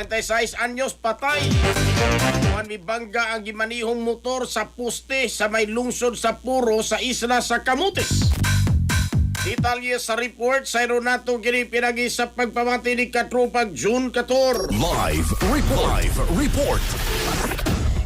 36 anyos patay. Juan Mibangga ang gimanihong motor sa poste sa may lungsod sa Puro sa isla sa Camotes. Detalye sa report sa Ronato kini pinagi sa pagpamati ni Katropag June 14. Live report.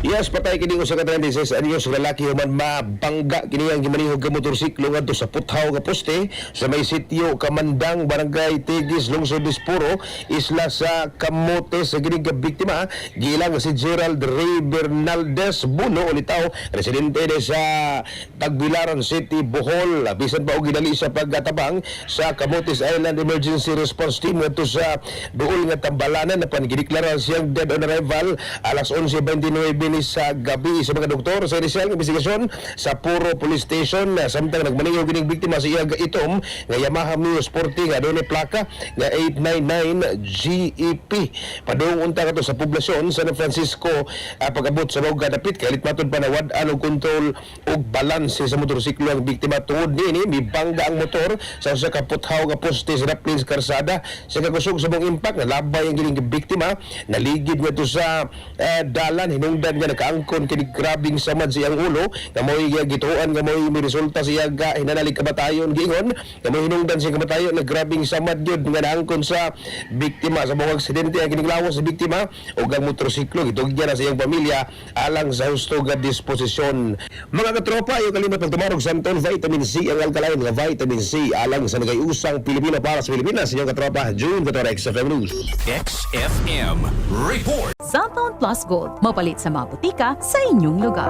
Yes, patay kini usa ka 36 anyos lalaki human mabangga kini ang gimanihog nga motorsiklo ngadto sa puthaw nga poste sa may sitio Kamandang, Barangay Tigis, Lungsod Dispuro, isla sa Camotes. Sa gining biktima giilang si Gerald Ray Bernaldez Buno ulitaw, residente de sa Tagbilaran City, Bohol. Bisan pa og ginali sa paggatabang sa Camotes Island Emergency Response Team ngadto sa duol nga tambalanan na gideklara siyang dead on arrival alas 11:29 sa gabi sa mga doktor sa inisyal ng investigasyon sa Puro Police Station. Samtang nagmaningaw kining biktima sa iyang itom nga Yamaha Mio Sporting nga doon plaka nga 899 GEP. Padung unta kato sa poblasyon sa San Francisco pag-abot sa mga dapit kay litmatod pa na wad-an og kontrol og balanse sa motorsiklo ang biktima. Tuod niini mibangga ang motor sa usa ka puthaw nga poste sa Raplins Karsada. Sa kagusog sa mong impact nalabay ang gining biktima, naligid ngadto sa dalan hinungdan nga nakaangkon kini grabing samad sa iyang ulo nga mo'y gituan nga mo'y resulta siya ga hinanalig kamatayon gingon nga mo'y hinungdan siya kamatayon na grabing samad gyud nga naangkon sa biktima. Sa mga aksidente ang giniglawas sa biktima ug ang motorsiklo gitugyan na sa iyang pamilya alang sa husto nga disposisyon. Mga katropa, ayo kalimot pagtumarog Santon Vitamin C ang alkaline nga vitamin C alang sa nagayusang Pilipino para sa Pilipinas. Inyong katropa June 14 XFM News. XFM report. Santon Plus Gold, mapalit sa mga butika sa inyong lugar.